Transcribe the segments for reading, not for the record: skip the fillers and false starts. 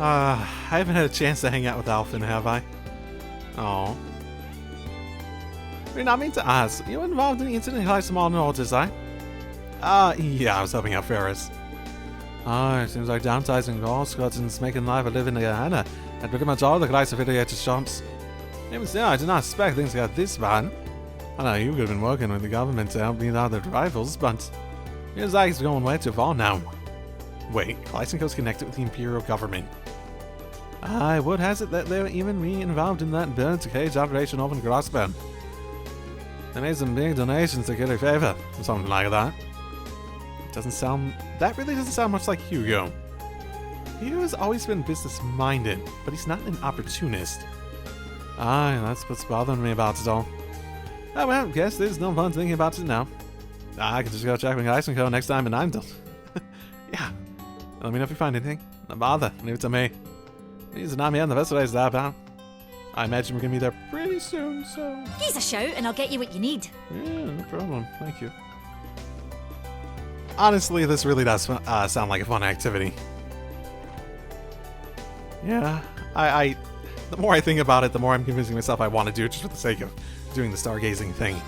I haven't had a chance to hang out with Alphen, have I? Oh. I mean to ask, you were involved in the incident in small notice, eh? Yeah, I was helping out Ferris. It seems like downsizing cost cuttings making life a living again, at pretty much all the class affiliated shops. Even still, I did not expect things to get this bad. I know you could have been working with the government to help beat out their rivals, but it feels like it's going way too far now. Wait, Lysenko's connected with the Imperial government. Word has it that they were even involved in that bird cage operation over in Crossbell. They made some big donations to get a favor, or something like that. That really doesn't sound much like Hugo. Hugo has always been business-minded, but he's not an opportunist. That's what's bothering me about it all. Oh well, guess there's no fun thinking about it now. I can just go check with Lysenko next time and I'm done. Yeah. Let me know if you find anything. No bother, leave it to me. He's not me on the best ways that about. I imagine we're gonna be there pretty soon, so... Give us a shout and I'll get you what you need. Yeah, no problem. Thank you. Honestly, this really does sound like a fun activity. Yeah, the more I think about it, the more I'm convincing myself I want to do it just for the sake of doing the stargazing thing.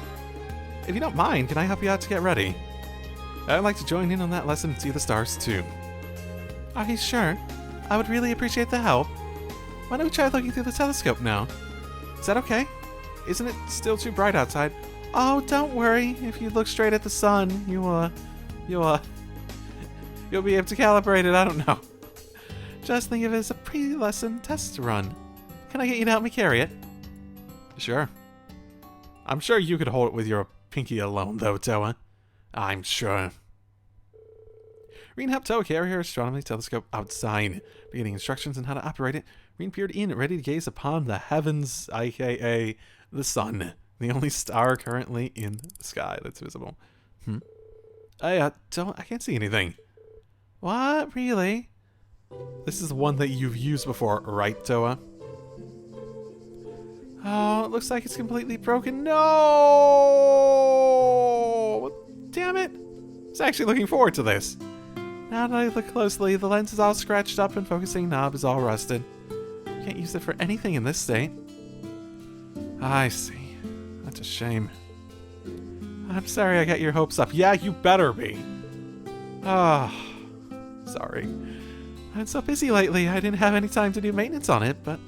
If you don't mind, can I help you out to get ready? I'd like to join in on that lesson and see the stars too. Are you sure? I would really appreciate the help. Why don't we try looking through the telescope now? Is that okay? Isn't it still too bright outside? Oh, don't worry. If you look straight at the sun, you'll be able to calibrate it. I don't know. Just think of it as a pre-lesson test run. Can I get you to help me carry it? Sure. I'm sure you could hold it with your pinky alone, though, Toa. I'm sure. Rean helped Toa carry her astronomy telescope outside, beginning instructions on how to operate it. Rean peered in, ready to gaze upon the heavens, aka the sun, the only star currently in the sky that's visible. I can't see anything. What? Really? This is one that you've used before, right, Toa? Oh, it looks like it's completely broken. No! Damn it! I was actually looking forward to this. Now that I look closely, the lens is all scratched up and focusing knob is all rusted. Can't use it for anything in this state. I see. That's a shame. I'm sorry I got your hopes up. Yeah, you better be. Sorry. I've been so busy lately, I didn't have any time to do maintenance on it, but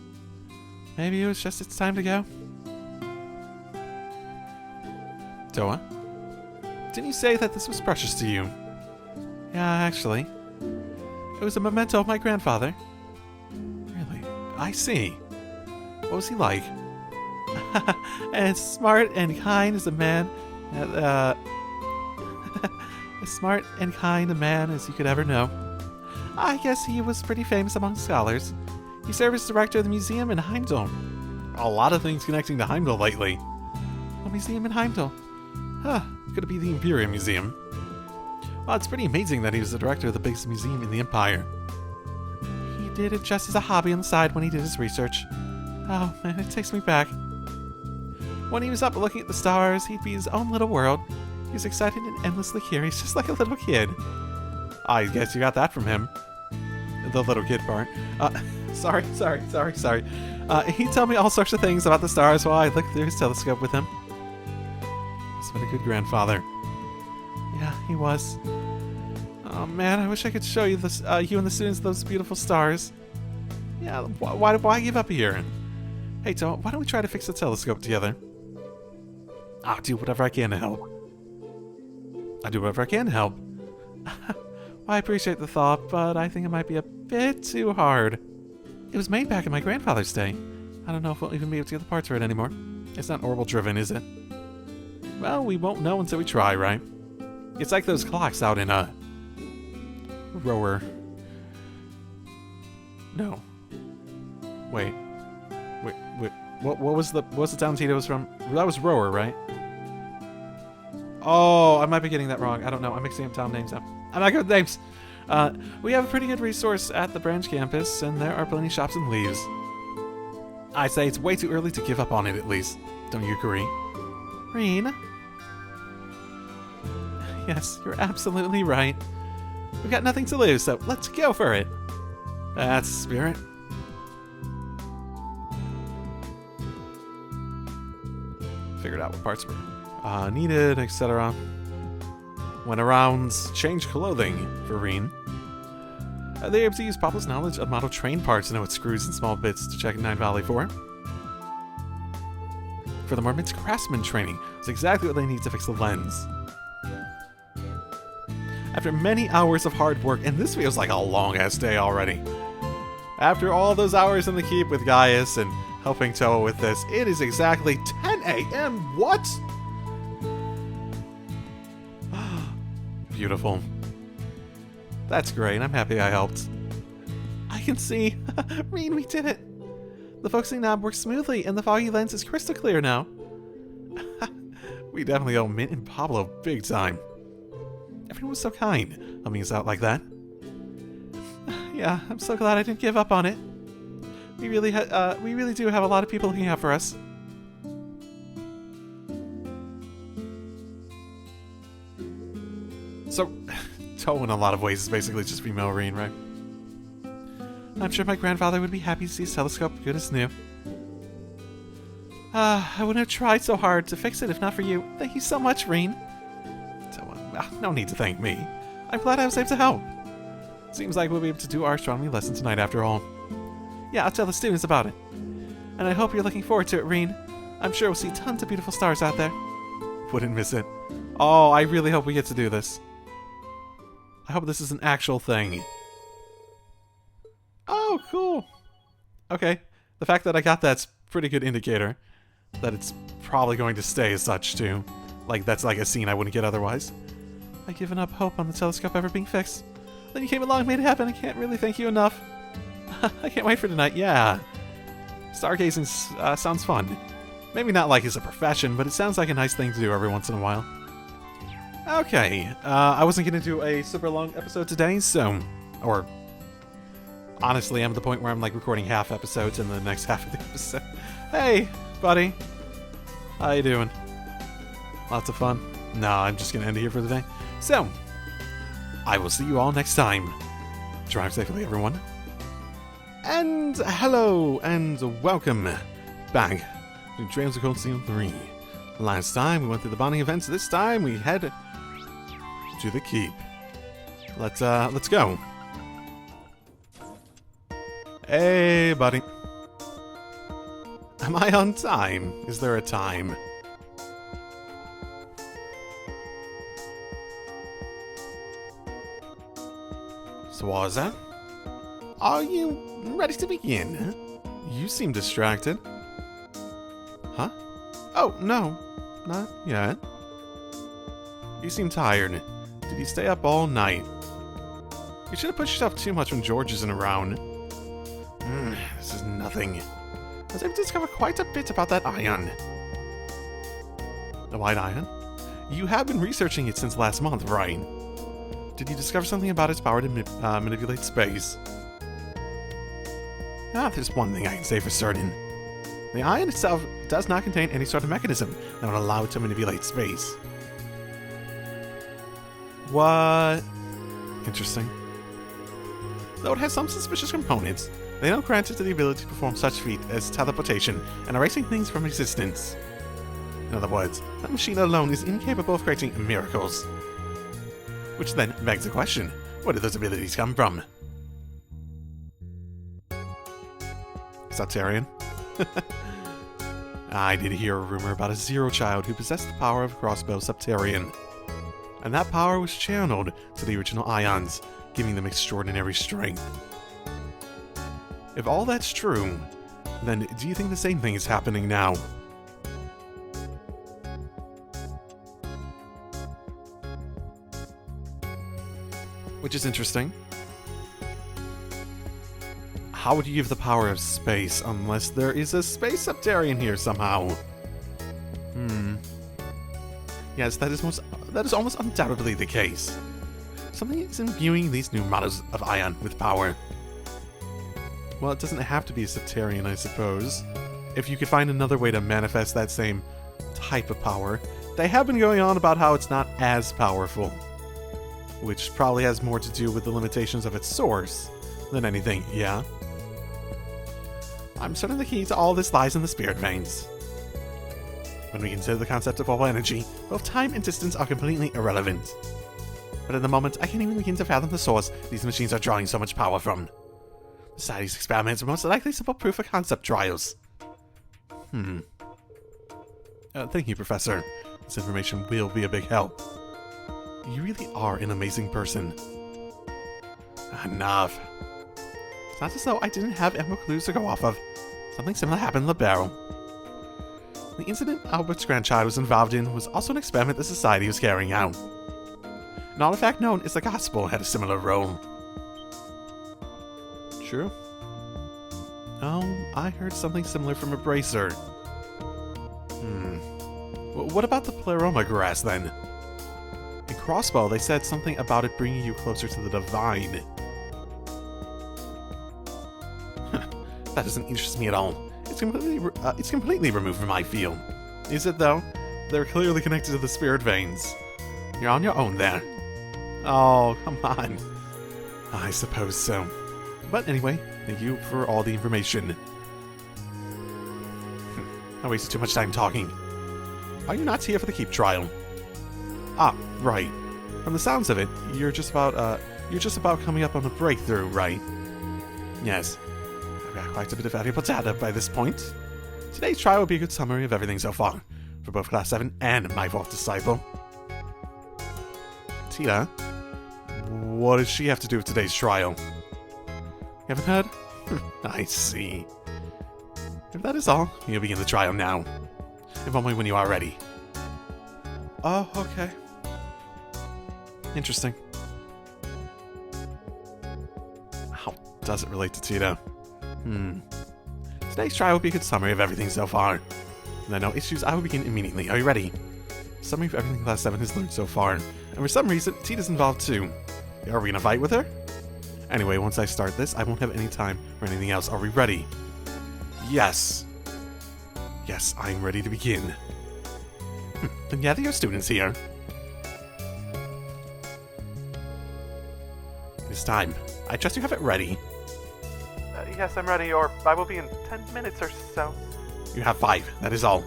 maybe it was just its time to go. Toa? Didn't you say that this was precious to you? Yeah, actually. It was a memento of my grandfather. Really? I see. What was he like? As smart and kind as a man... as smart and kind a man as you could ever know. I guess he was pretty famous among scholars. He served as director of the museum in Heimdall. A lot of things connecting to Heimdall lately. A museum in Heimdall? Huh, could it be the Imperial Museum? Well, it's pretty amazing that he was the director of the biggest museum in the Empire. He did it just as a hobby on the side when he did his research. Oh man, it takes me back. When he was up looking at the stars, he'd be his own little world. He was excited and endlessly curious, just like a little kid. I guess you got that from him. The little kid part. Sorry. He told me all sorts of things about the stars while I looked through his telescope with him. He's been a good grandfather. Yeah, he was. Oh man, I wish I could show you this, you and the students those beautiful stars. Yeah, why give up here? Hey, Toa, why don't we try to fix the telescope together? I'll do whatever I can to help. Well, I appreciate the thought, but I think it might be a bit too hard. It was made back in my grandfather's day. I don't know if we'll even be able to get the parts for it anymore. It's not orbital driven, is it? Well, we won't know until we try, right? It's like those clocks out in Rower. No. Wait. What was the town Tito was from? That was Rower, right? Oh, I might be getting that wrong. I don't know. I'm mixing up town names up. I'm not good with names. We have a pretty good resource at the branch campus, and there are plenty of shops and leaves. I say it's way too early to give up on it, at least. Don't you agree? Rean? Yes, you're absolutely right. We've got nothing to lose, so let's go for it. That's spirit. Figured out what parts were needed, etc. Went around, changed clothing for Rean. They able to use Papa's knowledge of model train parts to know what screws and small bits to check Nine Valley for. Furthermore, Mid's craftsman training is exactly what they need to fix the lens. After many hours of hard work, and this feels like a long-ass day already. After all those hours in the keep with Gaius and helping Toa with this, it is exactly 10 a.m. What? Beautiful. That's great. I'm happy I helped. I can see. Rean, we did it. The focusing knob works smoothly, and the foggy lens is crystal clear now. We definitely owe Mint and Pablo big time. Everyone was so kind, helping us out like that. Yeah, I'm so glad I didn't give up on it. We really do have a lot of people looking out for us. So, Toa in a lot of ways is basically just female Rean, right? I'm sure my grandfather would be happy to see his telescope good as new. I wouldn't have tried so hard to fix it if not for you. Thank you so much, Rean. Toa, no need to thank me. I'm glad I was able to help. Seems like we'll be able to do our astronomy lesson tonight after all. Yeah, I'll tell the students about it. And I hope you're looking forward to it, Rean. I'm sure we'll see tons of beautiful stars out there. Wouldn't miss it. Oh, I really hope we get to do this. I hope this is an actual thing. Oh, cool. Okay. The fact that I got that's a pretty good indicator that it's probably going to stay as such, too. Like, that's like a scene I wouldn't get otherwise. I'd given up hope on the telescope ever being fixed. Then you came along and made it happen. I can't really thank you enough. I can't wait for tonight. Yeah. Stargazing sounds fun. Maybe not like it's a profession, but it sounds like a nice thing to do every once in a while. Okay. I wasn't going to do a super long episode today, so... Or... Honestly, I'm at the point where I'm like recording half episodes in the next half of the episode. Hey, buddy. How you doing? Lots of fun? No, I'm just going to end it here for the day. So, I will see you all next time. Drive safely, everyone. And hello, and welcome back to Trails of Cold Steel 3. Last time we went through the bonding events. This time we head to the keep. Let's go. Hey, buddy. Am I on time? Is there a time? So what is that? Are you ready to begin? You seem distracted. Huh? Oh, no. Not yet. You seem tired. Did you stay up all night? You shouldn't push yourself too much when George isn't around. This is nothing. I was able to discover quite a bit about that ion. The white ion? You have been researching it since last month, right? Did you discover something about its power to manipulate space? There's one thing I can say for certain. The ion itself does not contain any sort of mechanism that would allow it to manipulate space. What? Interesting. Though it has some suspicious components, they don't grant it the ability to perform such feats as teleportation and erasing things from existence. In other words, that machine alone is incapable of creating miracles. Which then begs the question, where do those abilities come from? Subterian? I did hear a rumor about a Zero child who possessed the power of Crossbell Subterian. And that power was channeled to the original ions, giving them extraordinary strength. If all that's true, then do you think the same thing is happening now? Which is interesting. How would you give the power of space unless there is a space Subterian here somehow? Yes, that is almost undoubtedly the case. Something is imbuing these new models of ion with power. Well, it doesn't have to be a Subterian, I suppose. If you could find another way to manifest that same type of power, They have been going on about how it's not as powerful, which probably has more to do with the limitations of its source than anything, yeah? I'm certain the key to all this lies in the spirit veins. When we consider the concept of all energy, both time and distance are completely irrelevant. But at the moment, I can't even begin to fathom the source these machines are drawing so much power from. The Society's experiments are most likely simple proof of concept trials. Thank you, Professor. This information will be a big help. You really are an amazing person. Enough. It's not as though I didn't have ample clues to go off of. Something similar happened in the barrel. The incident Albert's grandchild was involved in was also an experiment the Society was carrying out. An artifact known as the Gospel had a similar role. True. Oh, I heard something similar from a bracer. What about the pleroma grass, then? In Crossbell, they said something about it bringing you closer to the divine. That doesn't interest me at all. It's completely removed from my field. Is it, though? They're clearly connected to the spirit veins. You're on your own there. Oh, come on. I suppose so. But anyway, thank you for all the information. I wasted too much time talking. Are you not here for the keep trial? Ah, right. From the sounds of it, you're just about coming up on a breakthrough, right? Yes. I've got quite a bit of valuable data by this point. Today's trial will be a good summary of everything so far, for both Class 7 and my 4th disciple. Tita, what does she have to do with today's trial? You haven't heard? I see. If that is all, you'll begin the trial now. Inform me when you are ready. Oh, okay. Interesting. How does it relate to Tita? Today's trial will be a good summary of everything so far. If there are no issues, I will begin immediately. Are you ready? Summary of everything Class 7 has learned so far. And for some reason, Tita's involved too. Are we gonna fight with her? Anyway, once I start this, I won't have any time for anything else. Are we ready? Yes. Yes, I'm ready to begin. Then gather your students here. It's time. I trust you have it ready. Yes, I'm ready, or I will be in 10 minutes or so. You have 5, that is all.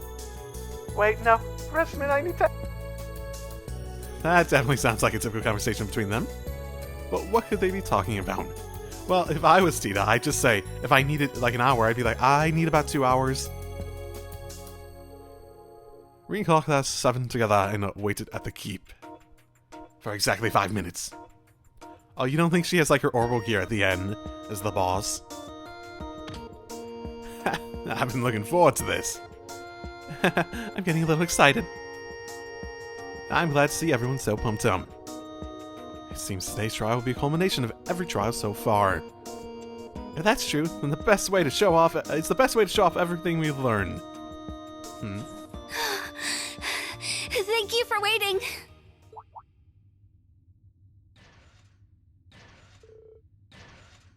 Wait, no. Freshman, I need 10. That definitely sounds like a typical conversation between them. But what could they be talking about? Well, if I was Tita, I'd just say, if I needed like an hour, I'd be like, I need about 2 hours. Rean called Class 7 together and waited at the keep for exactly 5 minutes. Oh, you don't think she has like her orbital gear at the end as the boss? I've been looking forward to this. I'm getting a little excited. I'm glad to see everyone so pumped up. It seems today's trial will be a culmination of every trial so far. If that's true, then it's the best way to show off everything we've learned. Thank you for waiting.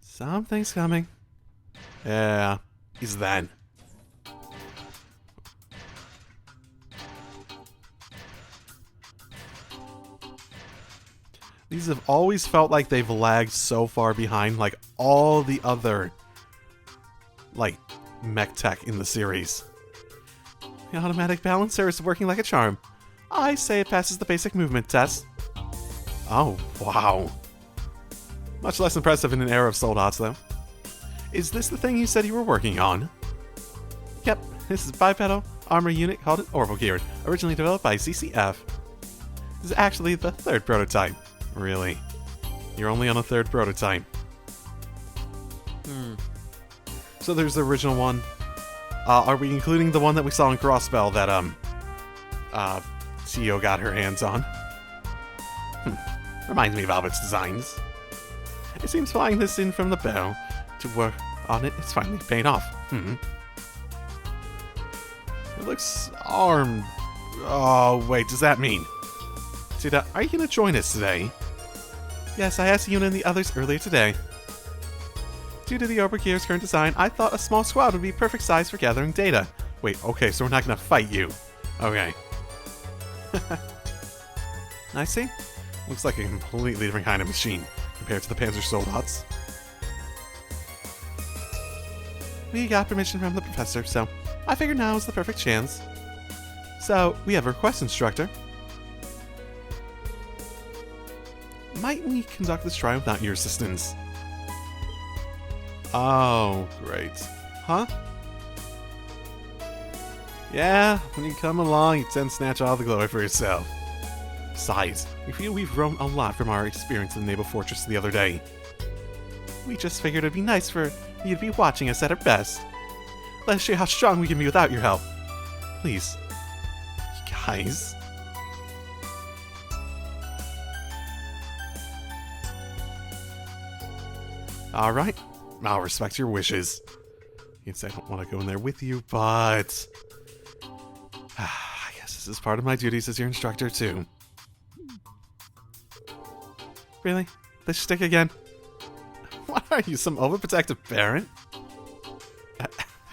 Something's coming. Yeah, he's then. These have always felt like they've lagged so far behind, like all the other, like, mech tech in the series. The automatic balancer is working like a charm. I say it passes the basic movement test. Oh, wow. Much less impressive in an era of soldats, though. Is this the thing you said you were working on? Yep, this is a bipedal armor unit called an Orbital Gear, originally developed by CCF. This is actually the 3rd prototype. Really? You're only on a 3rd prototype. So there's the original one. Are we including the one that we saw in Crossbell that, CEO got her hands on? Reminds me of Albert's designs. It seems flying this in from the bell to work on it, it's finally paid off. It looks armed. Oh, wait, does that mean? Tita, are you gonna join us today? Yes, I asked Yuna and the others earlier today. Due to the Orbital Gear's current design, I thought a small squad would be perfect size for gathering data. Wait, okay, so we're not gonna fight you. Okay. I see. Looks like a completely different kind of machine compared to the Panzer Soldats. We got permission from the professor, so I figured now is the perfect chance. So, we have a request, instructor. Might we conduct this trial without your assistance? Oh, great. Huh? Yeah, when you come along, you tend to snatch all the glory for yourself. Besides, we feel we've grown a lot from our experience in the naval fortress the other day. We just figured it'd be nice for you to be watching us at our best. Let's show you how strong we can be without your help. Please. You guys. Alright, I'll respect your wishes. Yes, I don't want to go in there with you, but I guess this is part of my duties as your instructor, too. Really? This stick again? What are you, some overprotective parent?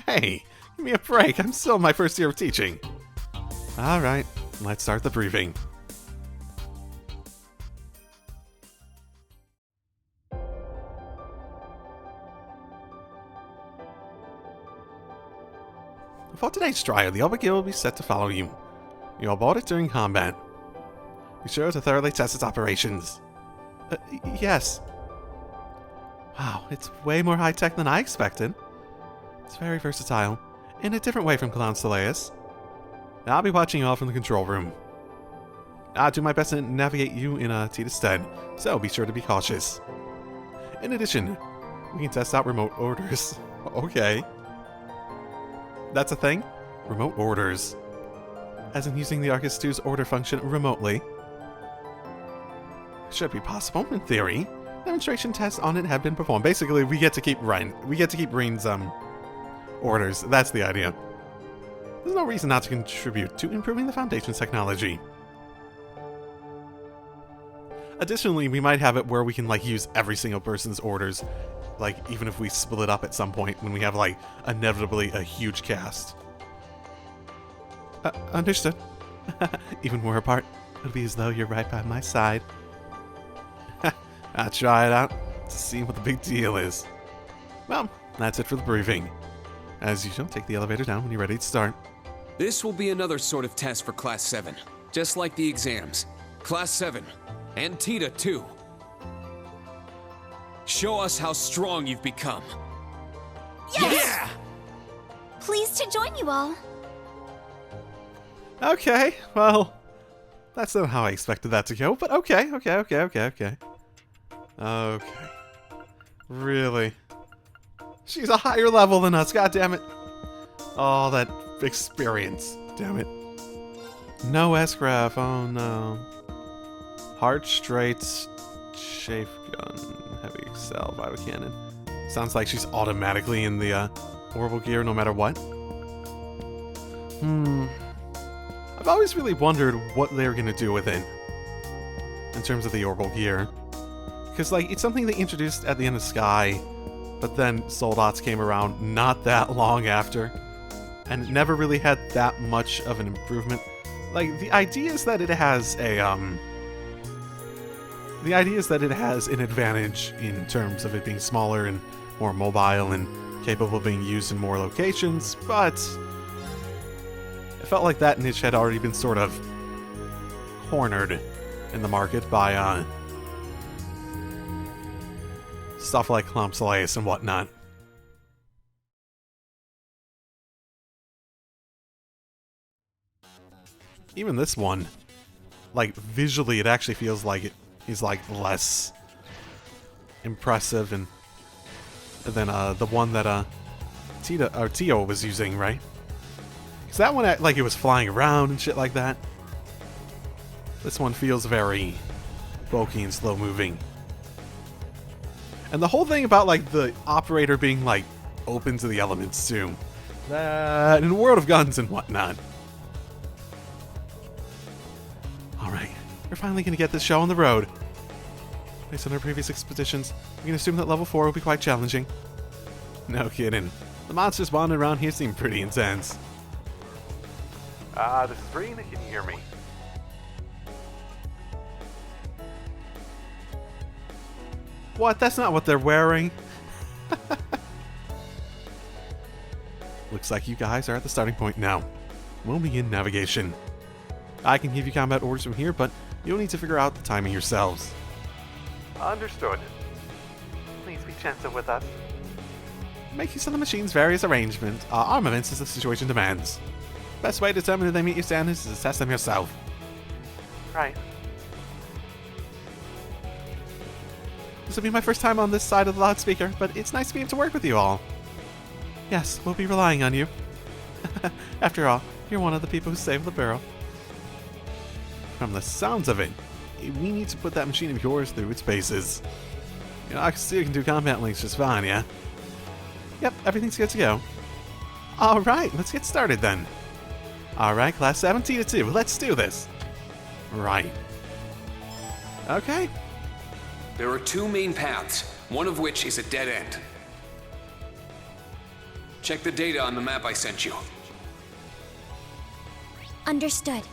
Hey, give me a break. I'm still in my first year of teaching. Alright, let's start the briefing. For today's trial, the Orbit Gear will be set to follow you. You'll board it during combat. Be sure to thoroughly test its operations. Yes. Wow, it's way more high-tech than I expected. It's very versatile, in a different way from Clown Soleus. I'll be watching you all from the control room. I'll do my best to navigate you in Tita's stead, so be sure to be cautious. In addition, we can test out remote orders. Okay. That's a thing? Remote orders. As in using the Arcus 2's order function remotely. Should be possible, in theory. Demonstration tests on it have been performed. Basically, we get to keep Rean's orders. That's the idea. There's no reason not to contribute to improving the Foundation's technology. Additionally, we might have it where we can use every single person's orders, even if we split it up at some point when we have inevitably a huge cast. Understood. Even we're apart, it'll be as though you're right by my side. I'll try it out to see what the big deal is. Well, that's it for the briefing. As usual, take the elevator down when you're ready to start. This will be another sort of test for Class 7, just like the exams. Class 7, and Tita too. Show us how strong you've become. Yes! Yeah! Pleased to join you all. Okay, well, that's not how I expected that to go, but okay. Okay. Really? She's a higher level than us, goddammit. Oh, that experience, damn it. No S-Graph, oh no. Hard straight, chafe gun, heavy excel, vital cannon. Sounds like she's automatically in the orbital gear no matter what. I've always really wondered what they're gonna do with it in terms of the orbital gear. Because, it's something they introduced at the end of Sky, but then Soldats came around not that long after, and it never really had that much of an improvement. The idea is that it has an advantage in terms of it being smaller and more mobile and capable of being used in more locations, but it felt like that niche had already been sort of cornered in the market by stuff like Clown Soleus and whatnot. Even this one, visually, it actually feels like it is less impressive than the one that Tio was using, right? Because that one, it was flying around and shit like that. This one feels very bulky and slow moving. And the whole thing about the operator being open to the elements too. That in World of Guns and whatnot. Alright, we're finally gonna get this show on the road. Based on our previous expeditions, we can assume that level 4 will be quite challenging. No kidding. The monsters wandering around here seem pretty intense. This is Rean, can you hear me? What? That's not what they're wearing. Looks like you guys are at the starting point now. We'll begin navigation. I can give you combat orders from here, but you'll need to figure out the timing yourselves. Understood. Please be gentle with us. Make use of the machine's various armaments as the situation demands. Best way to determine if they meet your standards is to test them yourself. Right. This will be my first time on this side of the loudspeaker, but it's nice to be able to work with you all. Yes, we'll be relying on you. After all, you're one of the people who saved the barrel. From the sounds of it, we need to put that machine of yours through its paces. You know, I still can do combat links just fine, yeah? Yep, everything's good to go. Alright, let's get started then. Alright, Class 7 T to 2, let's do this. Right. Okay. There are two main paths, one of which is a dead end. Check the data on the map I sent you. Understood.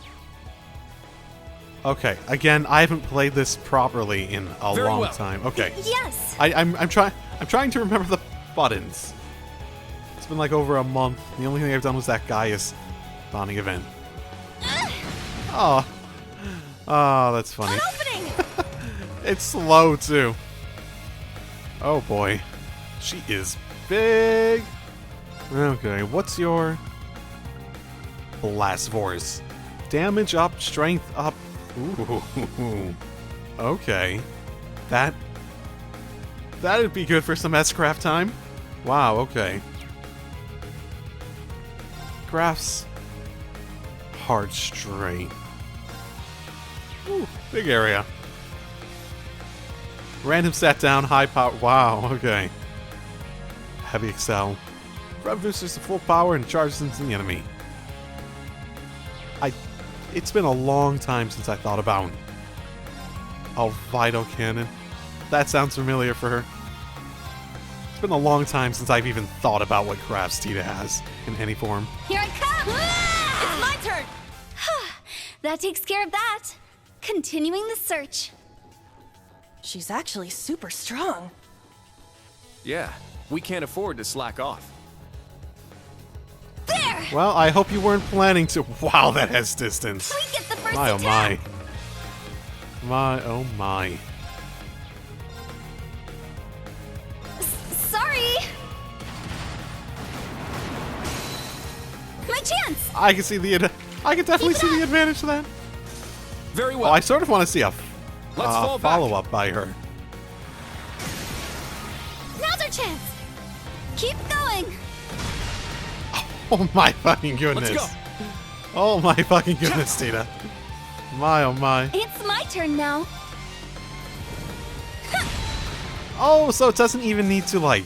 Okay, again, I haven't played this properly in a Very long well. time. Okay. Yes. I'm trying to remember the buttons. It's been like over a month. The only thing I've done was that Gaius bonding event. Oh. Oh, that's funny. An opening. It's slow too. Oh boy. She is big. Okay, what's your blast force? Damage up, strength up. Ooh. Okay. That'd be good for some S-craft time. Wow, okay. Graphs. Hard straight. Ooh, big area. Random set down, high power. Wow, okay. Heavy excel. Rev boosters to full power and charges into the enemy. It's been a long time since I thought about. Oh, Vital Cannon. That sounds familiar for her. It's been a long time since I've even thought about what crafts Tita has in any form. Here I come! It's my turn! That takes care of that. Continuing the search. She's actually super strong. Yeah, we can't afford to slack off. There! Well, I hope you weren't planning to. Wow, that has distance. We get the first My oh attack! my. My oh my. Sorry! My chance! I can see I can definitely Keep it see the up. advantage to that. Very Oh, well. I sort of want to see a Let's fall back. follow-up by her. Now's our chance! Keep going! Oh my fucking goodness. Let's go. Oh my fucking goodness, Tita. My oh my. It's my turn now. Oh, so it doesn't even need to like.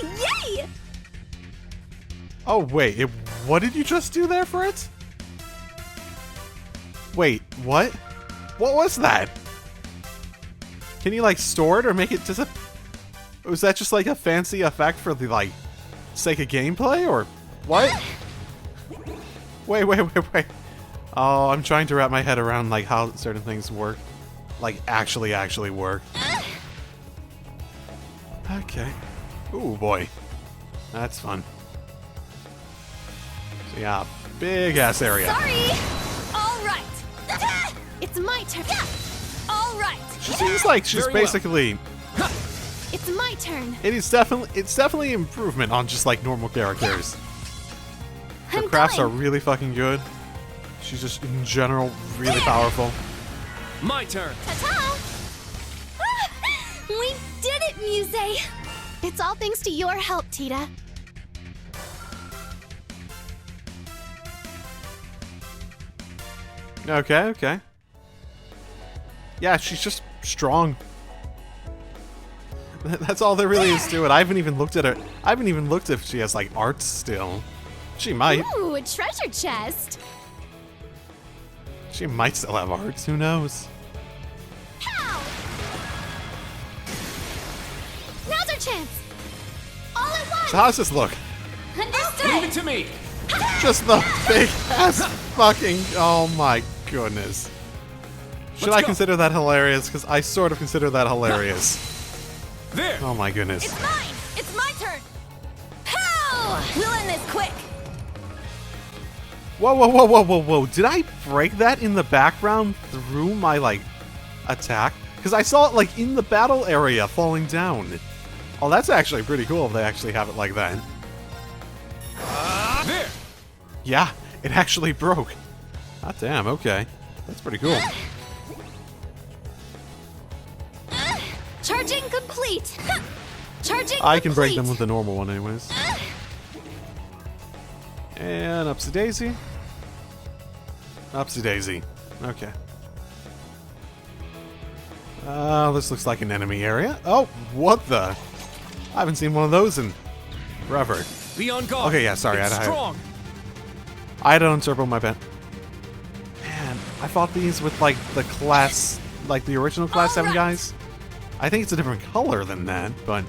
Yay! Oh wait, what did you just do there for it? Wait, what? What was that? Can you like store it or make it just a? Was that just like a fancy effect for the like sake of gameplay or what? Wait. Oh, I'm trying to wrap my head around like how certain things work. Like actually work. Okay. Ooh boy. That's fun. So yeah, big ass area. Sorry! Alright! It's my turn! Alright! She seems like she's Very well. basically It's my turn! it's definitely improvement on just like normal characters. Her I'm crafts are going. really fucking good. She's just in general really powerful. My turn. Ta-ta! We did it, Muse! It's all thanks to your help, Tita. Okay. Yeah, she's just strong. That's all there really is to it. I haven't even looked at her. I haven't even looked if she has like arts still. She might. Ooh, a treasure chest! She might still have arts. Who knows? Pow! Now's our chance! All at once! So how does this look? Leave it Understood! to me. Just the big ass fucking. Oh my goodness. Should Let's I go. consider that hilarious? Because I sort of consider that hilarious. There! Oh my goodness. It's mine! It's my turn! Pow! We'll end this quick! Whoa, whoa, whoa, whoa, whoa, whoa. Did I break that in the background through my, like, attack? Because I saw it, like, in the battle area falling down. Oh, that's actually pretty cool if they actually have it like that. There! Yeah, it actually broke. God damn, okay. That's pretty cool. Charging complete! Charging I can break complete. them with the normal one anyways. And upsy daisy. Upsy daisy. Okay. This looks like an enemy area. Oh, what the? I haven't seen one of those in forever. Be on guard. Okay, yeah, sorry, It's I had- strong. I had it on turbo, my bad. Man, I fought these with, like, the class, like, the original Class 7 guys. I think it's a different color than that, but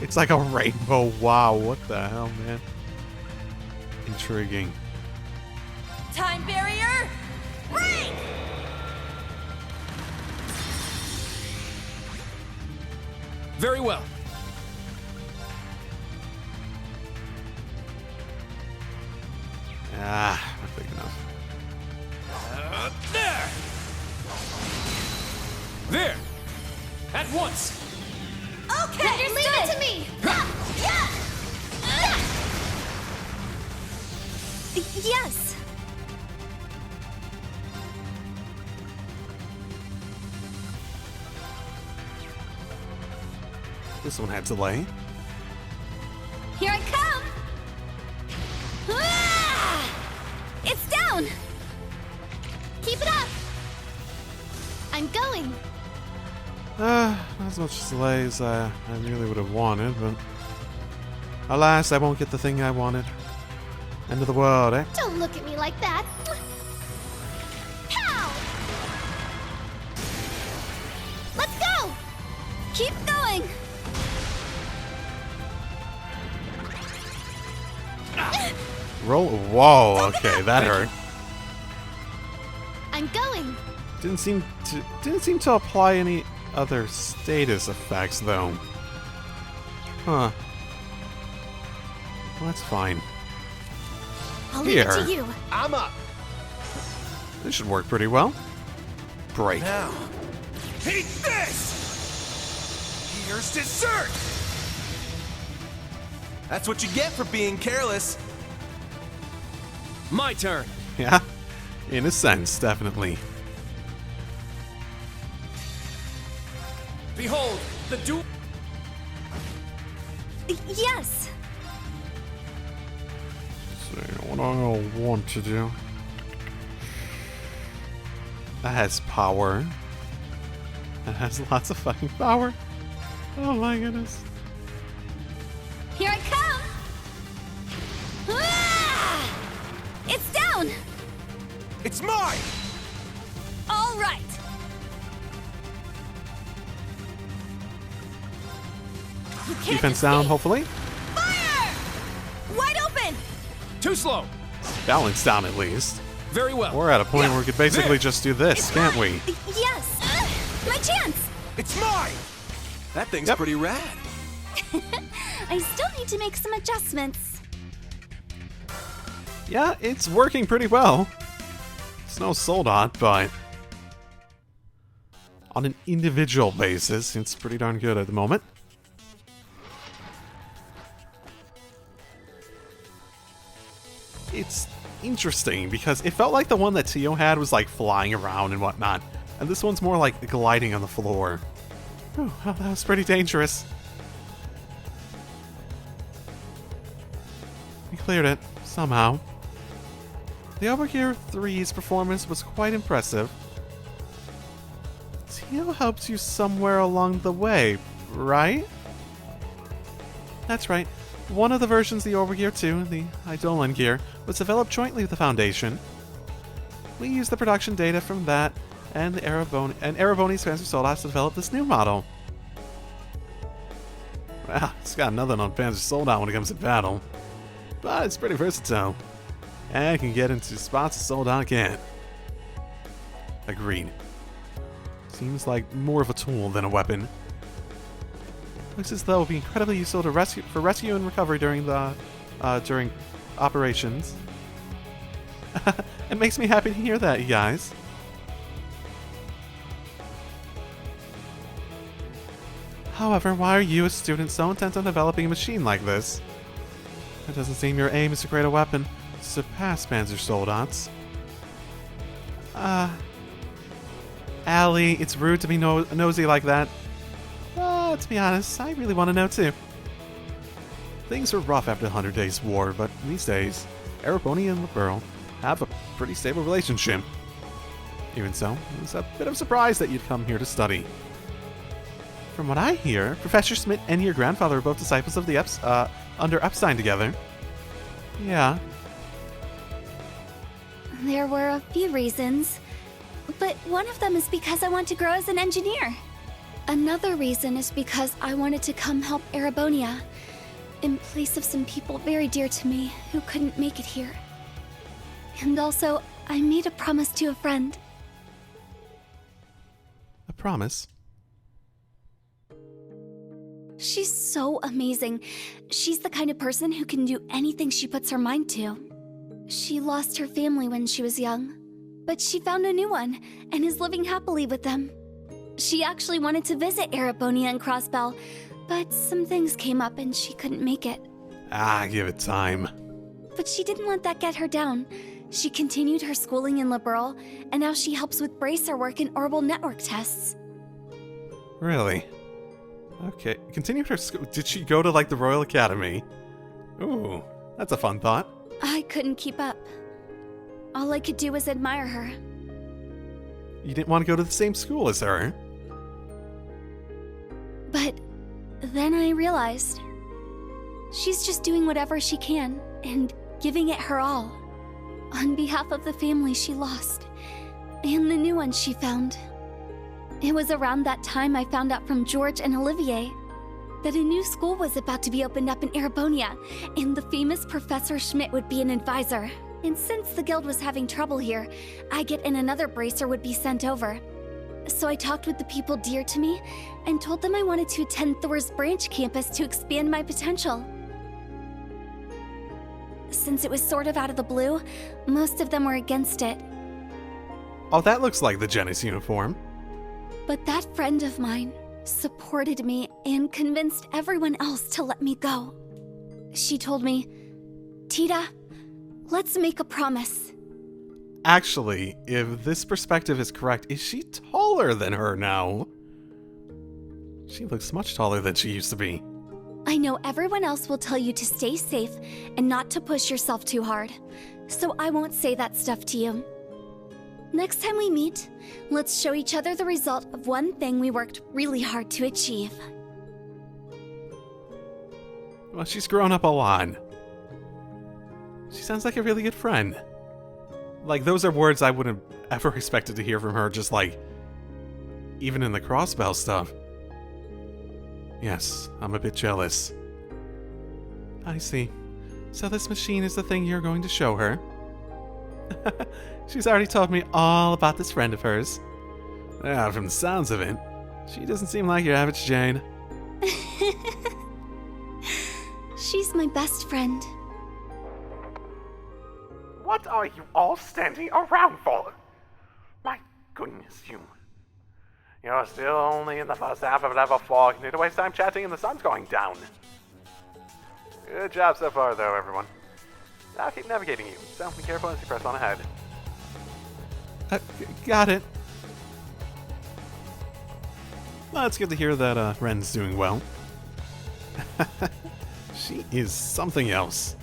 it's like a rainbow. Wow, what the hell, man? Intriguing. Time barrier! Break! Very well. Ah, not big enough. There! There! At once! Okay, leave it to me! Yes! This one had delay. Here I come! Ah! It's down! Keep it up! I'm going! Not as much delay as I really would have wanted, but alas, I won't get the thing I wanted. End of the world, eh? Don't look at me like that! Pow! Let's go! Keep going! Roll. Whoa. Okay, that hurt. I'm going! Didn't seem to apply any other status effects though. Huh. Well, that's fine. I'll leave it Here. to you. I'm up. This should work pretty well. Break. Now. Take this! Here's dessert! That's what you get for being careless. My turn. Yeah. In a sense, definitely. Behold, the duel. Yes! So, what I want to do. That has power. That has lots of fucking power. Oh my goodness. Here I come! Ah! It's down! It's mine! All right! You can't Defense down, escape. hopefully. Fire! Wide open! Too slow. Balance down at least. Very well. We're at a point where we could basically There. just do this, can't we? Yes! My chance! It's mine! That thing's Yep. pretty rad. I still need to make some adjustments. Yeah, it's working pretty well. It's no Soldot, but on an individual basis, it's pretty darn good at the moment. It's interesting because it felt like the one that Tio had was like flying around and whatnot, and this one's more like gliding on the floor. Whew, well, that was pretty dangerous. We cleared it, somehow. The Overgear 3's performance was quite impressive. Tio helps you somewhere along the way, right? That's right. One of the versions of the Overgear 2, the Eidolon gear, was developed jointly with the Foundation. We used the production data from that and the Ereboni's Fancy Soldiers to develop this new model. Well, it's got nothing on Panzer Soldat when it comes to battle, but it's pretty versatile and can get into spots a Soldat can't. Agreed. Seems like more of a tool than a weapon. Looks as though it would be incredibly useful to rescue and recovery during operations. It makes me happy to hear that, you guys. However, why are you, a student, so intent on developing a machine like this? It doesn't seem your aim is to create a weapon to surpass Panzer Soldat's. Allie, it's rude to be nosy like that. To be honest, I really want to know too. Things were rough after the 100 Days War, but these days, Arabonia and Liberl have a pretty stable relationship. Even so, it was a bit of a surprise that you'd come here to study. From what I hear, Professor Schmidt and your grandfather were both disciples of the under Epstein together. Yeah. There were a few reasons, but one of them is because I want to grow as an engineer. Another reason is because I wanted to come help Arabonia, in place of some people very dear to me who couldn't make it here. And also, I made a promise to a friend. A promise? She's so amazing. She's the kind of person who can do anything she puts her mind to. She lost her family when she was young, but she found a new one and is living happily with them. She actually wanted to visit Arabonia and Crossbell, but some things came up and she couldn't make it. Give it time. But she didn't let that get her down. She continued her schooling in Liberl, and now she helps with bracer work and orbital network tests. Really? Okay, continued her school. Did she go to, like, the Royal Academy? Ooh, that's a fun thought. I couldn't keep up. All I could do was admire her. You didn't want to go to the same school as her? But then I realized she's just doing whatever she can and giving it her all on behalf of the family she lost and the new one she found. It was around that time I found out from George and Olivier that a new school was about to be opened up in Arabonia, and the famous Professor Schmidt would be an advisor. And since the guild was having trouble here, Agate and another bracer would be sent over. So I talked with the people dear to me and told them I wanted to attend Thor's branch campus to expand my potential. Since it was sort of out of the blue, most of them were against it. Oh, that looks like the Genis uniform. But that friend of mine supported me and convinced everyone else to let me go. She told me, "Tita, let's make a promise." Actually, if this perspective is correct, is she taller than her now? She looks much taller than she used to be. I know everyone else will tell you to stay safe and not to push yourself too hard, so I won't say that stuff to you. Next time we meet, let's show each other the result of one thing we worked really hard to achieve. Well, she's grown up a lot. She sounds like a really good friend. Like, those are words I wouldn't have ever expected to hear from her, just like, even in the Crossbell stuff. Yes, I'm a bit jealous. I see. So this machine is the thing you're going to show her? She's already told me all about this friend of hers. Yeah, from the sounds of it, she doesn't seem like your average Jane. She's my best friend. What are you all standing around for? My goodness, you're still only in the first half of level 4. You need to waste time chatting and the sun's going down. Good job so far, though, everyone. I'll keep navigating you, so be careful as you press on ahead. Got it. Well, it's good to hear that Ren's doing well. She is something else.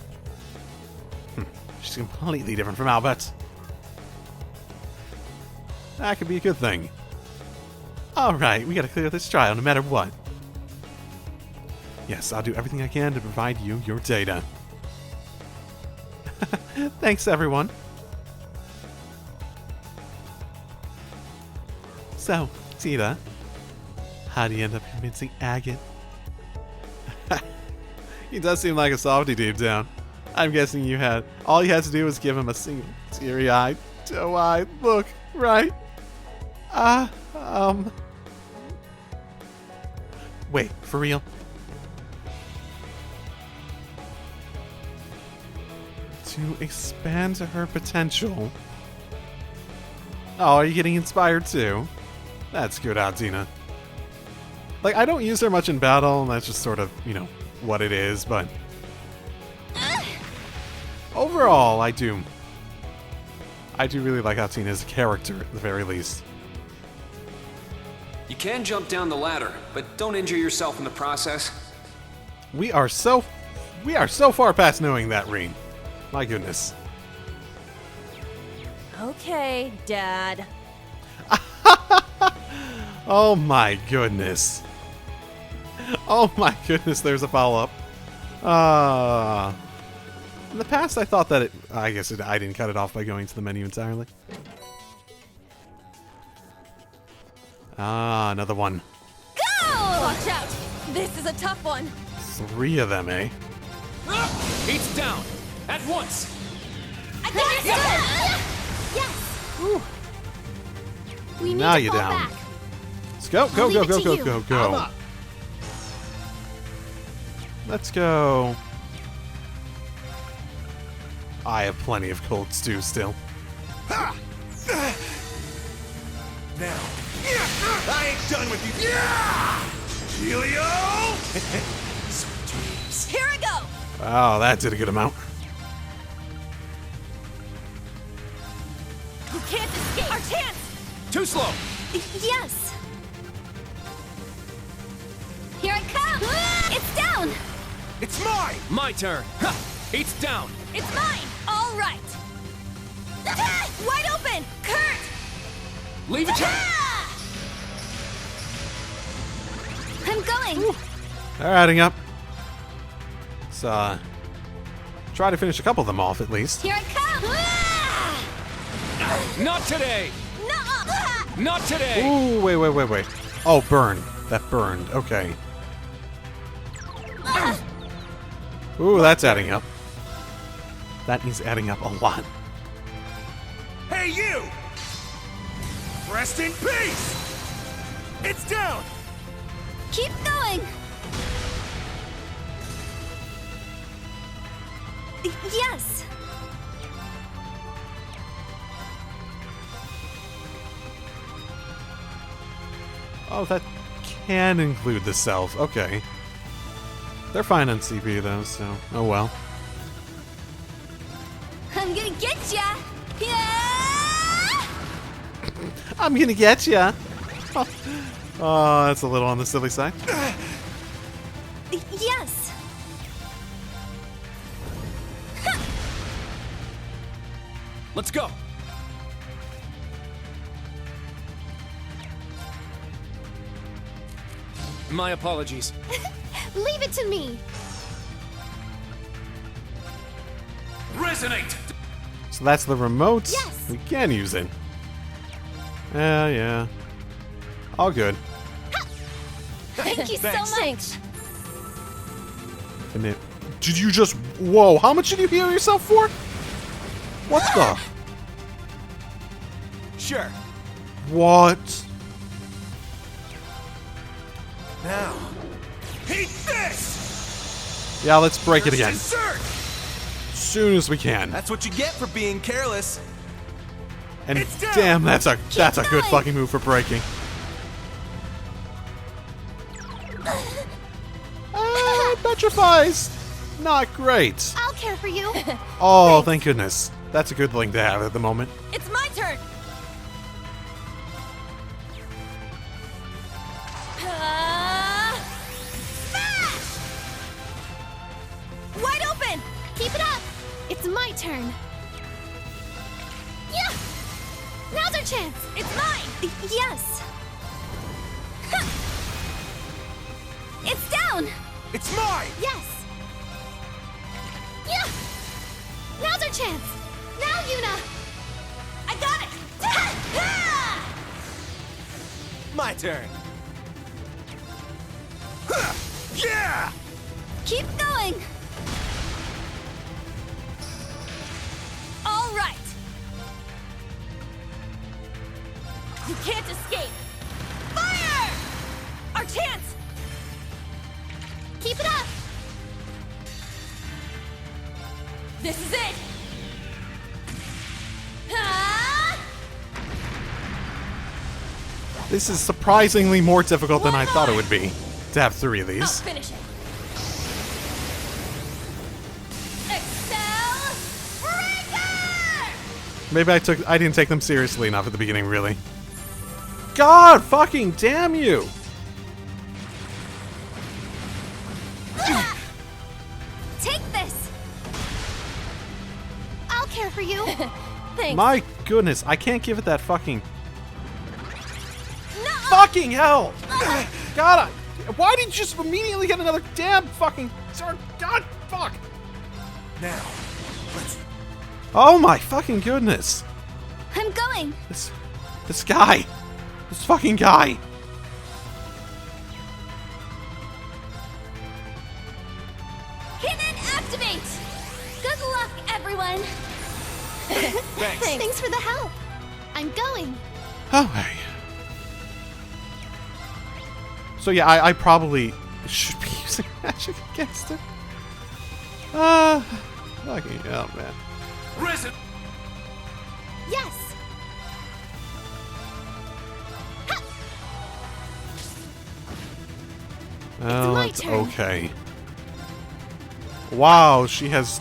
She's completely different from Albert. That could be a good thing. Alright, we gotta clear this trial no matter what. Yes, I'll do everything I can to provide you your data. Thanks, everyone. So, Tita, how do you end up convincing Agate? He does seem like a softy deep down. I'm guessing all you had to do was give him a single teary-eyed, doe-eyed look, right? Wait, for real? To expand her potential. Oh, are you getting inspired too? That's good, Altina. Like, I don't use her much in battle, and that's just sort of, you know, what it is, but... Overall, I do really like Altina as a character, at the very least. You can jump down the ladder, but don't injure yourself in the process. We are so far past knowing that, Rean. My goodness. Okay, Dad. Oh my goodness. Oh my goodness, there's a follow-up. In the past, I thought that I didn't cut it off by going to the menu entirely. Another one. Go! Watch out! This is a tough one. 3 of them, eh? Heat's down! At once! I got it! Yes! We need Now to you're fall down. back. Let's go, go, I'll go, leave it go, to go, you. go, go. Let's go. I have plenty of cold stew still. Ha! Now, I ain't done with you. Helio! Sweet dreams. Here I go! Oh, that did a good amount. You can't escape! Our chance! Too slow! Yes. Here I come. It's down. It's mine! My turn! Ha! Heat's down! It's mine! All right! Wide open! Kurt! Leave it to I'm going. They're adding up. Let's try to finish a couple of them off at least. Here I come. Not today! Nuh-uh. Not today! Ooh, wait. Oh, burn. That burned. Okay. Ooh, that's adding up. That is adding up a lot. Hey, you! Rest in peace! It's down! Keep going. Yes. Oh, that can include the self. Okay. They're fine on CP though, so oh well. I'm gonna get ya. Yeah. I'm gonna get ya. Oh, that's a little on the silly side. Yes. Let's go! My apologies. Leave it to me. Resonate! So that's the remote. Yes. We can use it. Yeah. All good. Thank you so much. And did you just... Whoa, how much did you heal yourself for? What the... Sure. What? Now, eat this! Yeah, let's break it again. Dessert! As soon as we can. That's what you get for being careless. And It's down. damn, that's a good going. fucking move for breaking. Petrifies. Not great. I'll care for you. Oh, thank goodness. That's a good thing to have at the moment. It's my turn! Smash! Wide open! Keep it up. It's my turn. Yeah. Now's our chance. It's mine! Yes. Ha. It's down. It's mine! Yes. Yeah. Now's our chance. Now, Yuna. I got it! My turn. Yeah! Keep going. All right! You can't escape! Fire! Our chance! Keep it up! This is it! Ah! This is surprisingly more difficult than I thought it would be to have 3 of I'll these. finish it. Excel Breaker! Maybe I didn't take them seriously enough at the beginning, really. God fucking damn you! Take this! I'll care for you. Thanks. My goodness, I can't give it that fucking... Fucking hell! God, why did you just immediately get another damn fucking... God, fuck! Now, let's... Oh my fucking goodness! I'm going. This guy! This fucking guy! Hidden activate! Good luck, everyone. Thanks. Thanks for the help. I'm going. Okay. So yeah, I probably should be using magic against him. Fucking hell, man. Risen! Yes. Oh, my that's turn. okay. Wow, she has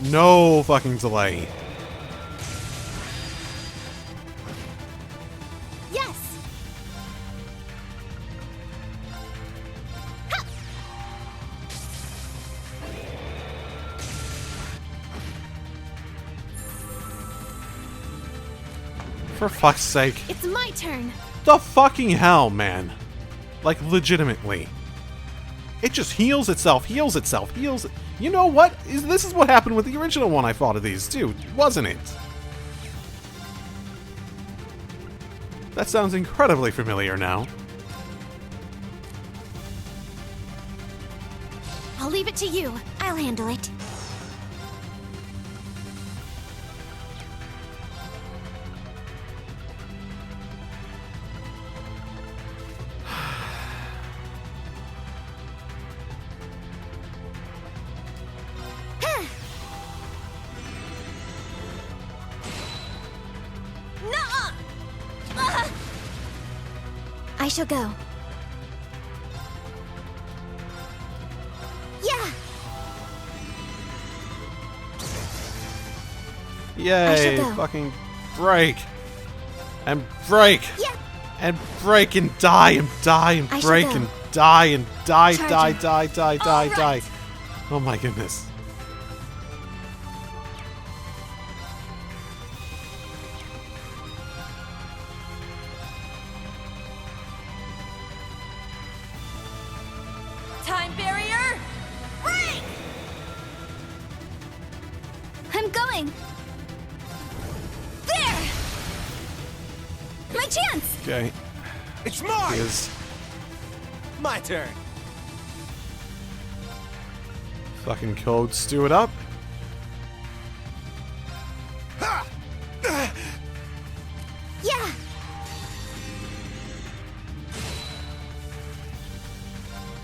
no fucking delay. Yes. For fuck's sake. It's my turn. The fucking hell, man. Like, legitimately. It just heals itself, heals itself, heals... You know what? This is what happened with the original one I fought of these, too, wasn't it? That sounds incredibly familiar now. I'll leave it to you. I'll handle it. Nuh-uh! I shall go. Yeah. Yay, go. fucking break. And break. Yeah. And break and die and die and I shall break go. and die and die, die, Charging. die, die, die, All die. right. Oh my goodness. Time barrier! Break! I'm going. There. My chance. Okay, It's mine! is My turn. fucking code stew it up. Ha! Yeah.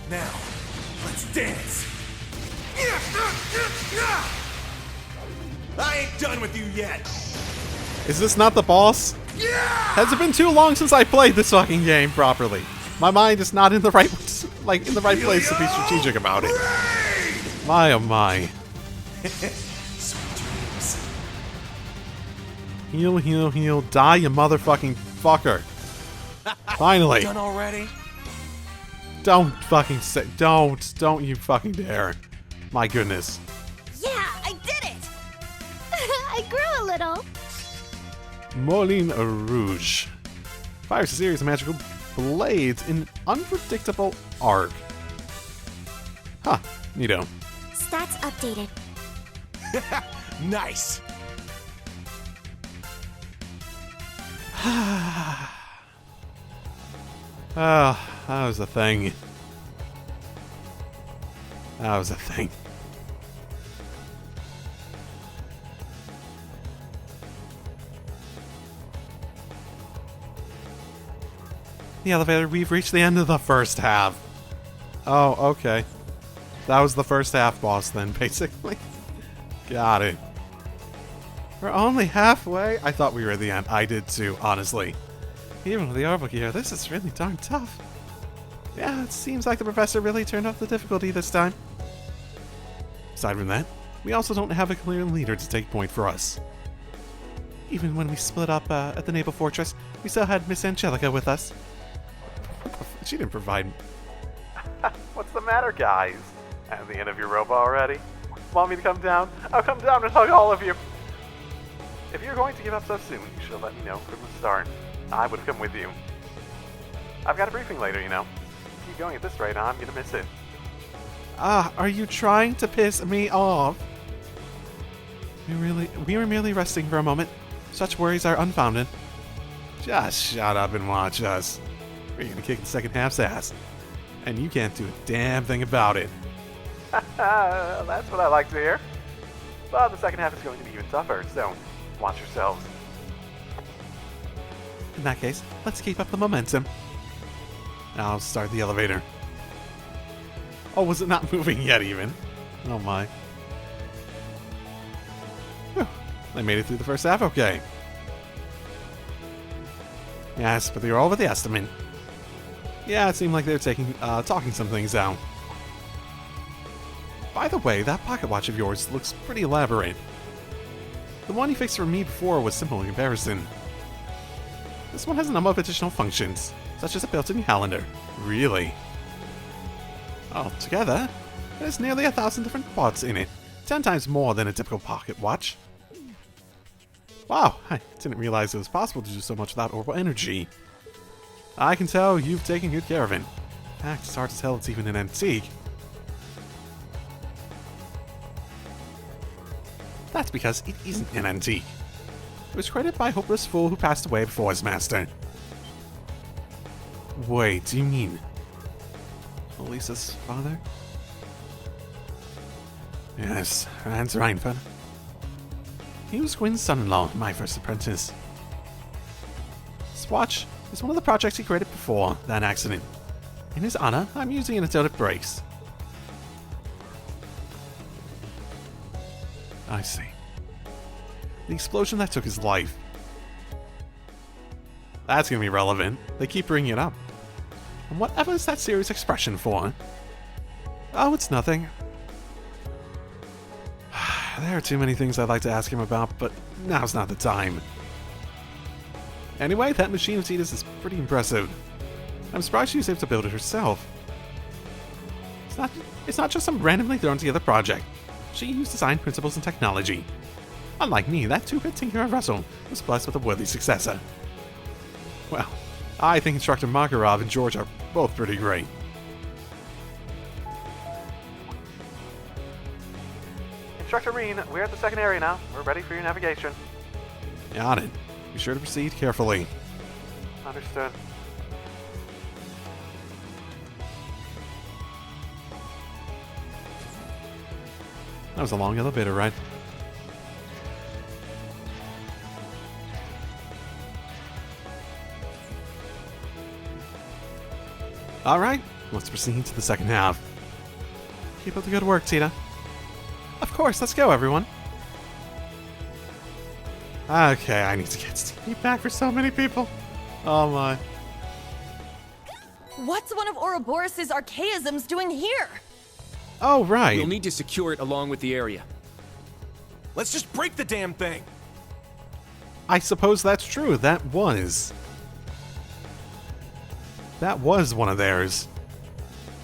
Now, let's dance. I ain't done with you yet. Is this not the boss? Yeah! Has it been too long since I played this fucking game properly? My mind is not in the right, like, in the right place to be strategic about it. My oh my. Sweet dreams. Heal, heal, heal. Die, you motherfucking fucker. Finally. Done already? Don't fucking say. Don't you fucking dare. My goodness. Yeah, I did it. I grew a little. Moulin Rouge. Fires a series of magical blades in an unpredictable arc. Huh. Neato. Stats updated. Nice. Ah, that was a thing. That was a thing. the elevator, we've reached the end of the first half. Oh, okay. That was the first half boss then, basically. Got it. We're only halfway? I thought we were at the end. I did too, honestly. Even with the orbital gear, this is really darn tough. Yeah, it seems like the professor really turned up the difficulty this time. Aside from that, we also don't have a clear leader to take point for us. Even when we split up at the naval fortress, we still had Miss Angelica with us. She didn't provide... What's the matter, guys? At the end of your rope already? Want me to come down? I'll come down and hug all of you. If you're going to give up so soon, you should have let me know from the start. I would have come with you. I've got a briefing later, you know. Keep going at this rate, I'm gonna miss it. Are you trying to piss me off? We were merely resting for a moment. Such worries are unfounded. Just shut up and watch us. We're gonna kick the second half's ass. And you can't do a damn thing about it. That's what I like to hear. But the second half is going to be even tougher, so watch yourselves. In that case, let's keep up the momentum. I'll start the elevator. Oh, was it not moving yet even? Oh my. Whew. They made it through the first half okay. Yes, but they were all over the estimate. Yeah, it seemed like they were talking some things out. By the way, that pocket watch of yours looks pretty elaborate. The one you fixed for me before was simple in comparison. This one has a number of additional functions, such as a built-in calendar. Really? Altogether, there's nearly 1,000 different parts in it, 10 times more than a typical pocket watch. Wow, I didn't realize it was possible to do so much without orbital energy. I can tell you've taken good care of it. In fact, it's hard to tell it's even an antique. That's because it isn't an antique. It was created by a hopeless fool who passed away before his master. Wait, do you mean Elisa's father? Yes, Hans Reinfeld. He was Gwyn's son-in-law, my first apprentice. This watch is one of the projects he created before that accident. In his honor, I'm using it until it breaks. I see. The explosion that took his life. That's gonna be relevant. They keep bringing it up. And whatever is that serious expression for? Oh, it's nothing. There are too many things I'd like to ask him about, but now's not the time. Anyway, that machine of Tita's is pretty impressive. I'm surprised she was able to build it herself. It's not just some randomly thrown together project. She used design principles and technology. Unlike me, that two-bit tinkerer Russell was blessed with a worthy successor. Well, I think Instructor Makarov and George are both pretty great. Instructor Rean, we're at the second area now. We're ready for your navigation. Got it. Be sure to proceed carefully. Understood. That was a long elevator ride. Alright, let's proceed to the second half. Keep up the good work, Tita. Of course, let's go, everyone. Okay, I need to get Steve back for so many people. Oh my. What's one of Ouroboros' archaisms doing here? Oh, right. We'll need to secure it along with the area. Let's just break the damn thing. I suppose that's true. That was one of theirs.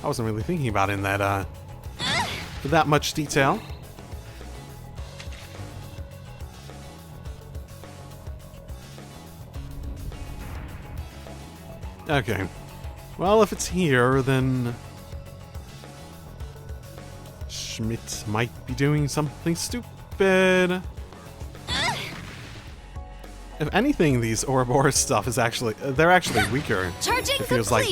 I wasn't really thinking about it in that much detail. Okay. Well, if it's here, then Schmidt might be doing something stupid. If anything, these Ouroboros stuff is they're actually weaker. Charging it feels like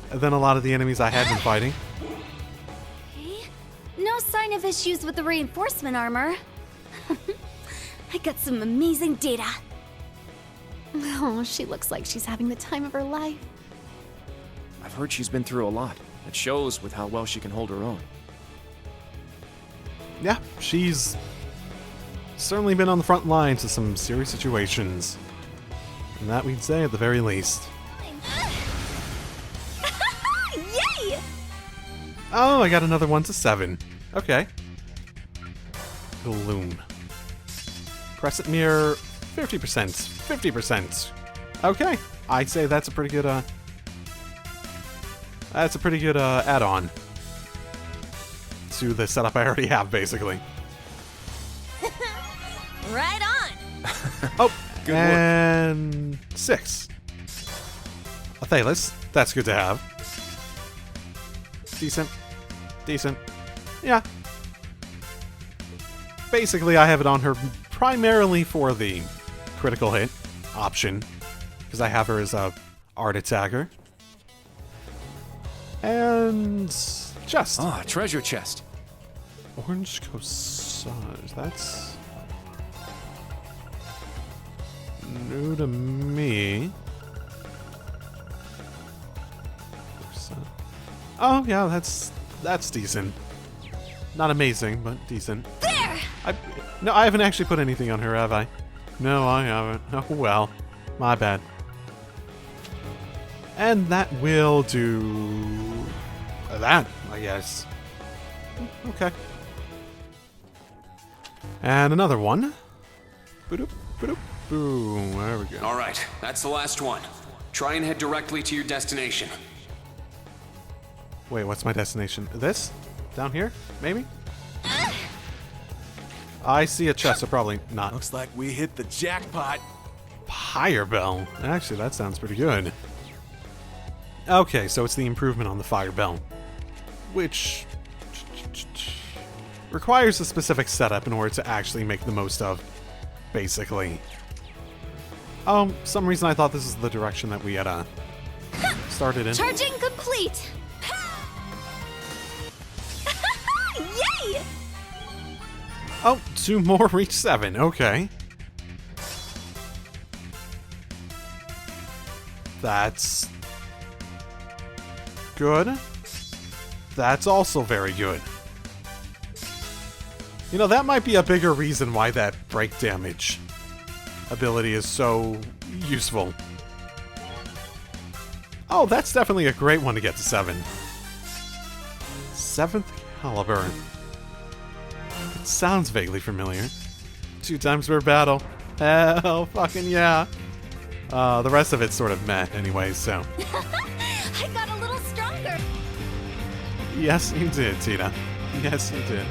than a lot of the enemies I had been fighting. Okay. No sign of issues with the reinforcement armor. I got some amazing data. Oh, she looks like she's having the time of her life. I've heard she's been through a lot. It shows with how well she can hold her own. Yeah, she's certainly been on the front lines of some serious situations. And that we'd say at the very least. Yay! Oh, I got another 1 to 7. Okay. Balloon. Crescent mirror, 50%. 50%. Okay. I'd say that's a pretty good, add-on to the setup I already have, basically. Right on! Oh, Good and 6. A Thalos. That's good to have. Decent. Decent. Yeah. Basically, I have it on her primarily for the critical hit option, because I have her as a art attacker. And chest. Ah, treasure chest. Orange Corsage. That's new to me. Oh yeah, that's decent. Not amazing, but decent. There! No, I haven't actually put anything on her, have I? No, I haven't. Oh well, my bad. And that will do that, I guess. Okay. And another one. Boop, boop, boom. There we go. Alright, that's the last one. Try and head directly to your destination. Wait, what's my destination? This? Down here? Maybe? I see a chest, so probably not. Looks like we hit the jackpot. Higher bell. Actually, that sounds pretty good. Okay, so it's the improvement on the fire bell, which requires a specific setup in order to actually make the most of, basically. Some reason I thought this is the direction that we had started in. Charging complete! Yay! Oh, 2 more reach 7. Okay. That's good. That's also very good. You know, that might be a bigger reason why that break damage ability is so useful. Oh, that's definitely a great one to get to 7. 7th caliber. It sounds vaguely familiar. 2 times per battle. Hell fucking yeah. The rest of it's sort of meh anyway, so. I got a little stronger. Yes, you did, Tina. Yes, you did.